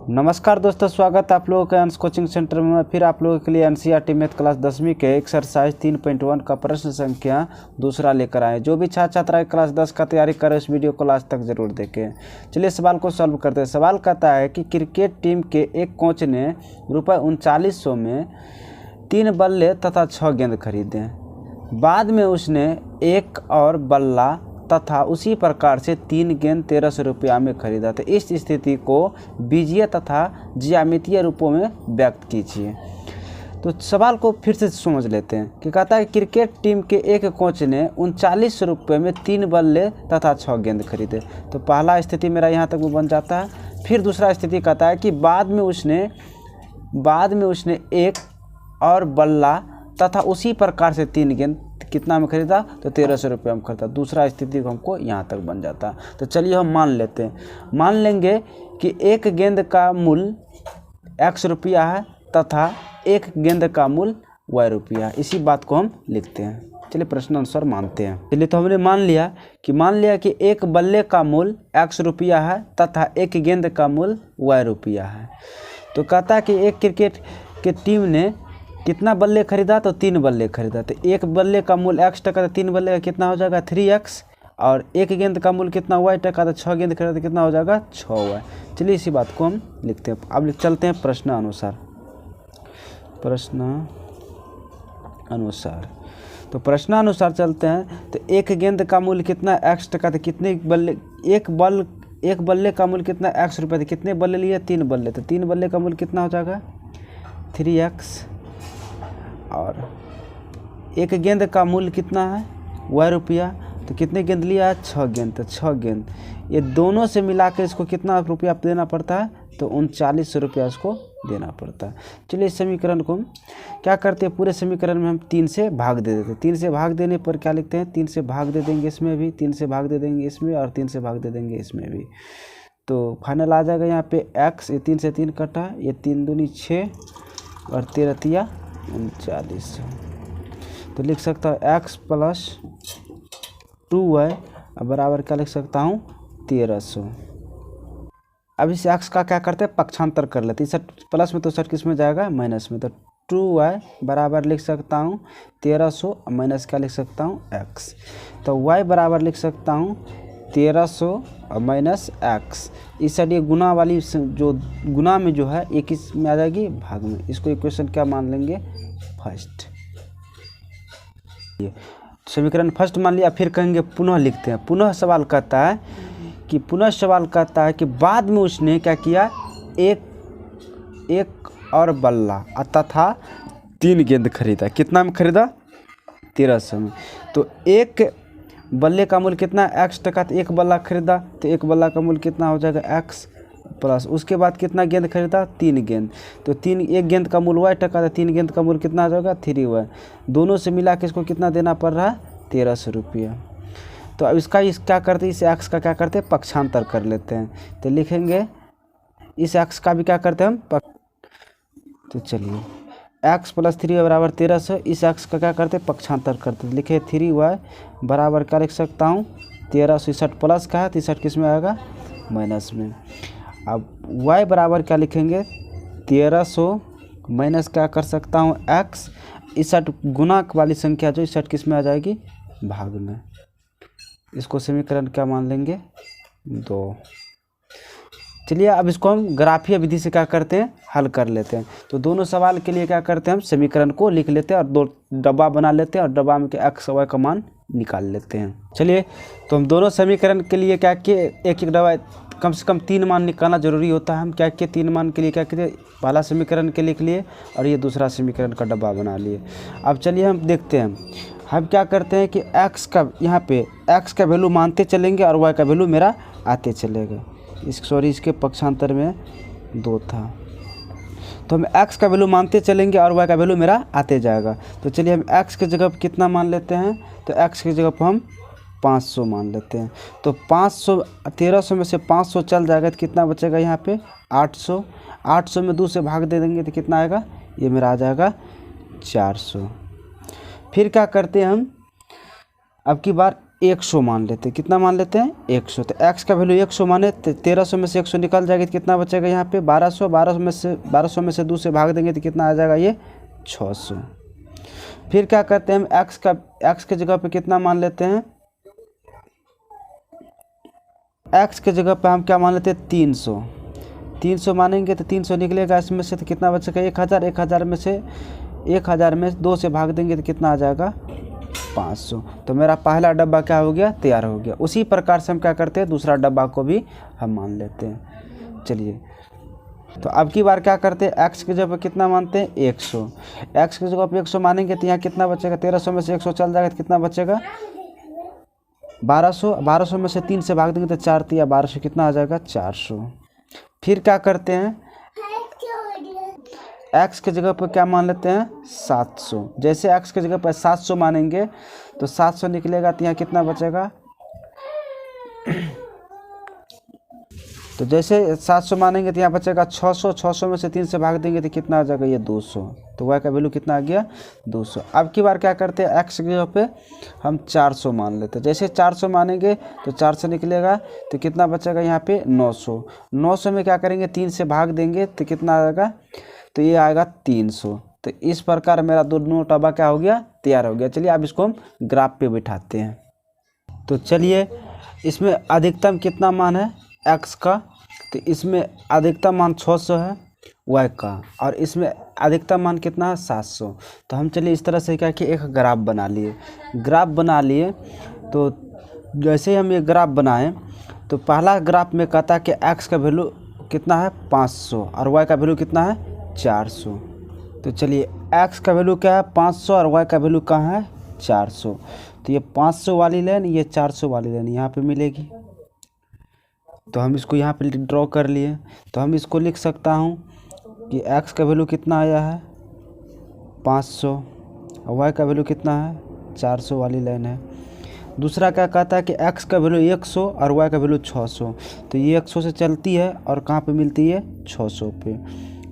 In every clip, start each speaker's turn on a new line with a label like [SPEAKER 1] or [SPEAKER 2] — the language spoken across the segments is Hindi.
[SPEAKER 1] नमस्कार दोस्तों, स्वागत है आप लोगों के अंश कोचिंग सेंटर में। फिर आप लोगों के लिए एनसीईआरटी मैथ क्लास 10वीं के एक्सरसाइज 3.1 का प्रश्न संख्या दूसरा लेकर आए। जो भी छात्र छात्रा क्लास 10 का तैयारी करे उस वीडियो को लास्ट तक जरूर देखें। चलिए सवाल को सॉल्व करते हैं। सवाल कहता है कि क्रिकेट टीम के एक कोच ने ₹3900 में 3 बल्ले तथा 6 गेंद खरीदे। बाद में उसने एक और बल्ला तथा उसी प्रकार से 3 गेंद ₹1300 में खरीदा। तो इस स्थिति को बीजीय तथा ज्यामितीय रूपों में व्यक्त कीजिए। तो सवाल को फिर से समझ लेते हैं कि कहता है क्रिकेट टीम के एक कोच ने ₹3900 में 3 बल्ले तथा 6 गेंद खरीदे। तो पहला स्थिति मेरा यहाँ तक वो बन जाता है। फिर दूसरा स्थिति कहता है कि बाद में उसने एक और बल्ला तथा उसी प्रकार से 3 गेंद कितना में खरीदा, तो ₹1300 में खरीदा। दूसरा स्थिति को हमको यहाँ तक बन जाता। तो चलिए हम मान लेंगे कि एक गेंद का मूल्य X रुपया है तथा एक गेंद का मूल्य Y रुपया है। इसी बात को हम लिखते हैं। चलिए प्रश्न अनुसार मानते हैं। चलिए तो हमने मान लिया कि एक बल्ले का मूल्य X रुपया है तथा एक गेंद का मूल्य Y रुपया है। तो कहता है कि एक क्रिकेट की टीम ने कितना बल्ले खरीदा, तो 3 बल्ले खरीदा। तो एक बल्ले का मूल्य X टका, तो 3 बल्ले का कितना हो जाएगा 3X, और एक गेंद का मूल्य कितना Y टका, तो 6 गेंद खरीदा तो कितना हो जाएगा 6Y। चलिए इसी बात को हम लिखते हैं। अब चलते हैं प्रश्न अनुसार। तो प्रश्नानुसार चलते हैं। तो एक गेंद का मूल्य कितना X टका, तो कितने बल्ले, एक बल्ले का मूल्य कितना X रुपये, तो कितने बल्ले लिए 3 बल्ले। तो 3 बल्ले का मूल्य कितना हो जाएगा 3X, और एक गेंद का मूल्य कितना है Y रुपया, तो कितने गेंद लिया है 6 गेंद। तो 6 गेंद ये दोनों से मिला के इसको कितना रुपया देना पड़ता है, तो ₹3900 इसको देना पड़ता है। चलिए इस समीकरण को हम क्या करते हैं, पूरे समीकरण में हम 3 से भाग दे देते हैं। 3 से भाग देने पर क्या लिखते हैं, 3 से भाग दे देंगे इसमें भी, 3 से भाग दे देंगे इसमें, और 3 से भाग दे देंगे इसमें भी। तो फाइनल आ जाएगा यहाँ पे X, ये 3 से 3 कटा, ये 3 दूनी 6 और 13 तिया 39। तो लिख सकता हूँ X प्लस 2Y बराबर क्या लिख सकता हूँ 1300। अब इस X का क्या करते हैं, पक्षांतर कर लेते हैं। 61 प्लस में तो 61 किस में जाएगा, माइनस में। तो 2Y बराबर लिख सकता हूँ 1300, माइनस क्या लिख सकता हूँ X। तो Y बराबर लिख सकता हूँ 1300 और माइनस X। इस साइड ये गुना वाली जो गुना में जो है ये किस में आ जाएगी, भाग में। इसको इक्वेशन क्या मान लेंगे, फर्स्ट। समीकरण फर्स्ट मान लिया। फिर कहेंगे पुनः लिखते हैं। पुनः सवाल कहता है कि बाद में उसने क्या किया, एक और बल्ला तथा 3 गेंद खरीदा। कितना में खरीदा 1300 में। तो एक बल्ले का मूल्य कितना X टका, तो एक बल्ला खरीदा, तो एक बल्ला का मूल्य कितना हो जाएगा X प्लस उसके बाद कितना गेंद खरीदा 3 गेंद। तो एक गेंद का मूल्य Y टका, तो 3 गेंद का मूल्य कितना हो जाएगा 3Y। दोनों से मिला के इसको कितना देना पड़ रहा है ₹1300। तो अब इसका क्या करते हैं, इस X का क्या करते हैं, पक्षांतर कर लेते हैं। तो लिखेंगे इस X का भी क्या करते हैं हम तो चलिए X प्लस 3Y बराबर 1300। इस X का क्या करते हैं, पक्षांतर करते हैं। लिखे 3Y बराबर क्या लिख सकता हूँ 1360 प्लस का है, तो 60 किस में आएगा, माइनस में। अब Y बराबर क्या लिखेंगे 1300 माइनस क्या कर सकता हूँ X। 61 गुना वाली संख्या जो 61 किस में आ जाएगी, भाग में। इसको समीकरण क्या मान लेंगे 2। चलिए अब इसको हम ग्राफीय विधि से क्या करते हैं, हल कर लेते हैं। तो दोनों सवाल के लिए क्या करते हैं, हम समीकरण को लिख लेते हैं और 2 डब्बा बना लेते हैं, और डब्बा में X और Y का मान निकाल लेते हैं। चलिए तो हम दोनों समीकरण के लिए क्या किए, एक डब्बा कम से कम 3 मान निकालना जरूरी होता है। हम क्या किए, 3 मान के लिए क्या किए, पहला समीकरण के लिख लिए और ये दूसरा समीकरण का डब्बा बना लिए। अब चलिए हम देखते हैं, हम क्या करते हैं कि X का यहाँ पे X का वैल्यू मानते चलेंगे और Y का वैल्यू मेरा आते चलेगा। इसके पक्षांतर में 2 था। तो हम X का वैल्यू मानते चलेंगे और Y का वैल्यू मेरा आते जाएगा। तो चलिए हम X की जगह पर कितना मान लेते हैं, तो X की जगह पर हम 500 मान लेते हैं। तो 500 1300 में से 500 चल जाएगा, तो कितना बचेगा यहाँ पे 800। 800 में 2 से भाग दे देंगे तो कितना आएगा, ये मेरा आ जाएगा 400। फिर क्या करते हैं हम, अब की बार 100 मान लेते हैं। कितना मान लेते हैं? 100। तो x का वैल्यू 100 माने तो 1300 में से 100 निकल जाएगी तो कितना बचेगा यहाँ पे? 1200। 1200 में से 2 से भाग देंगे तो कितना आ जाएगा? ये 600। फिर क्या करते हैं हम? x के जगह पे कितना मान लेते हैं? x के जगह पे हम क्या मान लेते हैं? 300। 300 मानेंगे तो 300 निकलेगा इसमें से, तो कितना बचेगा? 1000। 1000 में 2 से भाग देंगे तो कितना आ जाएगा? 500। तो मेरा पहला डब्बा क्या हो गया? तैयार हो गया। उसी प्रकार से हम क्या करते हैं? दूसरा डब्बा को भी हम मान लेते हैं। चलिए, तो अब की बार क्या करते हैं? x की जगह पे कितना मानते हैं? 100। x की जगह पे 100 मानेंगे तो यहाँ कितना बचेगा? 1300 में से 100 चल जाएगा तो कितना बचेगा? 1200। 1200 में से 3 से भाग देंगे तो 4 या 1200, कितना आ जाएगा? 400। फिर क्या करते हैं? x की जगह पर क्या मान लेते हैं? 700। जैसे x की जगह पर 700 मानेंगे तो 700 निकलेगा तो यहाँ कितना बचेगा? तो जैसे 700 मानेंगे तो यहाँ बचेगा 600। 600 में से 3 से भाग देंगे तो कितना आ जाएगा? ये 200। तो y का वैल्यू कितना आ गया? 200। अब की बार क्या करते हैं? x की जगह पे हम 400 मान लेते हैं। जैसे 400 मानेंगे तो 400 निकलेगा तो कितना बचेगा यहाँ पे? 900। 900 में क्या करेंगे? 3 से भाग देंगे तो कितना आएगा? तो ये आएगा 300। तो इस प्रकार मेरा दोनों डब्बा क्या हो गया? तैयार हो गया। चलिए अब इसको हम ग्राफ पे बिठाते हैं। तो चलिए, इसमें अधिकतम कितना मान है x का? तो इसमें अधिकतम मान 600 है y का, और इसमें अधिकतम मान कितना है? 700। तो हम चलिए इस तरह से क्या कि एक ग्राफ बना लिए। तो जैसे हम ये ग्राफ बनाएं तो पहला ग्राफ में कहता है कि x का वैल्यू कितना है? 500 और y का वैल्यू कितना है? 400। तो चलिए, x का वैल्यू क्या है? 500 और y का वैल्यू कहाँ है? 400। तो ये 500 वाली लाइन, ये 400 वाली लाइन यहाँ पे मिलेगी। तो हम इसको यहाँ पे ड्रॉ कर लिए। तो हम इसको लिख सकता हूँ कि x का वैल्यू कितना आया है? 500 और y का वैल्यू कितना है? 400 वाली लाइन है। दूसरा क्या कहता है कि x का वैल्यू 100 और y का वैल्यू 600। तो ये 100 से चलती है और कहाँ पे मिलती है? 600 पे,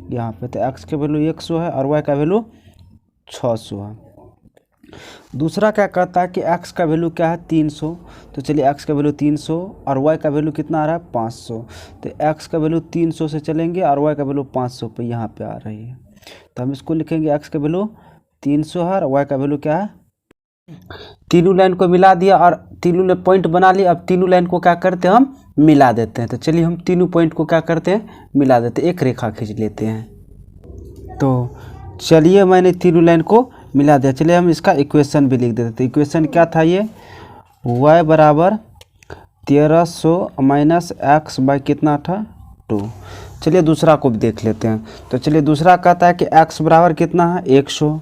[SPEAKER 1] यहाँ पे। तो x का वैल्यू 100 है और y का वैल्यू 600 है। दूसरा क्या कहता है कि x का वैल्यू क्या है? 300। तो चलिए, x का वैल्यू 300 और y का वैल्यू कितना आ रहा है? 500। तो x का वैल्यू 300 से चलेंगे और y का वैल्यू 500 पे यहाँ पे आ रही है। तो हम इसको लिखेंगे x का वैल्यू 300 है और y का वैल्यू क्या है? तीनों लाइन को मिला दिया और तीनों ने पॉइंट बना लिया। अब तीनों लाइन को क्या करते हैं? हम मिला देते हैं। तो चलिए, हम तीनों पॉइंट को क्या करते हैं? मिला देते हैं, एक रेखा खींच लेते हैं। तो चलिए, मैंने तीनों लाइन को मिला दिया। चलिए हम इसका इक्वेशन भी लिख देते। तो इक्वेशन क्या था? ये y बराबर 1300 माइनस x बाई कितना था? 2। चलिए दूसरा को भी देख लेते हैं। तो चलिए, दूसरा कहता है कि x बराबर कितना है? 100।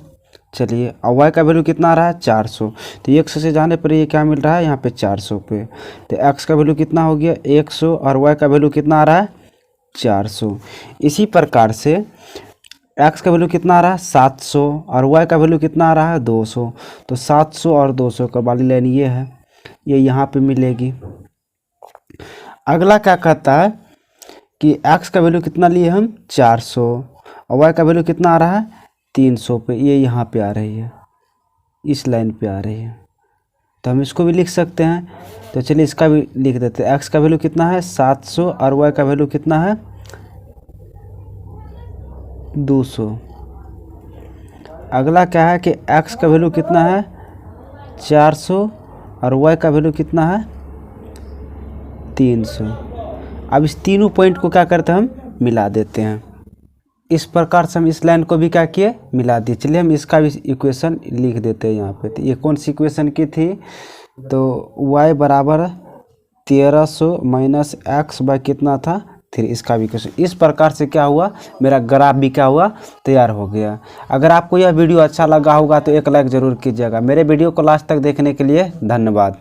[SPEAKER 1] चलिए, और y का वैल्यू कितना आ रहा है? 400। तो 100 से जाने पर ये क्या मिल रहा है? यहाँ पे 400 पे। तो x का वैल्यू कितना हो गया? 100 और y का वैल्यू कितना आ रहा है? 400। इसी प्रकार से x का वैल्यू कितना आ रहा है? 700 और y का वैल्यू कितना आ रहा है? 200। तो 700 और 200 का वाली लाइन ये है, ये यहाँ पे मिलेगी। अगला क्या कहता है कि x का वैल्यू कितना लिए हम? 400 और y का वैल्यू कितना आ रहा है? 300 पे, ये यहाँ पे आ रही है, इस लाइन पे आ रही है। तो हम इसको भी लिख सकते हैं। तो चलिए इसका भी लिख देते हैं। x का वैल्यू कितना है? 700 और y का वैल्यू कितना है? 200। अगला क्या है कि x का वैल्यू कितना है? 400 और y का वैल्यू कितना है? 300। अब इस तीनों पॉइंट को क्या करते हैं? हम मिला देते हैं। इस प्रकार से हम इस लाइन को भी क्या किए? मिला दिए। चलिए हम इसका भी इक्वेशन लिख देते हैं यहाँ पे। तो ये कौन सी इक्वेशन की थी? तो y बराबर 1300 माइनस x बाई कितना था? 3। इसका भी इक्वेशन। इस प्रकार से क्या हुआ? मेरा ग्राफ भी क्या हुआ? तैयार हो गया। अगर आपको यह वीडियो अच्छा लगा होगा तो एक लाइक ज़रूर कीजिएगा। मेरे वीडियो को लास्ट तक देखने के लिए धन्यवाद।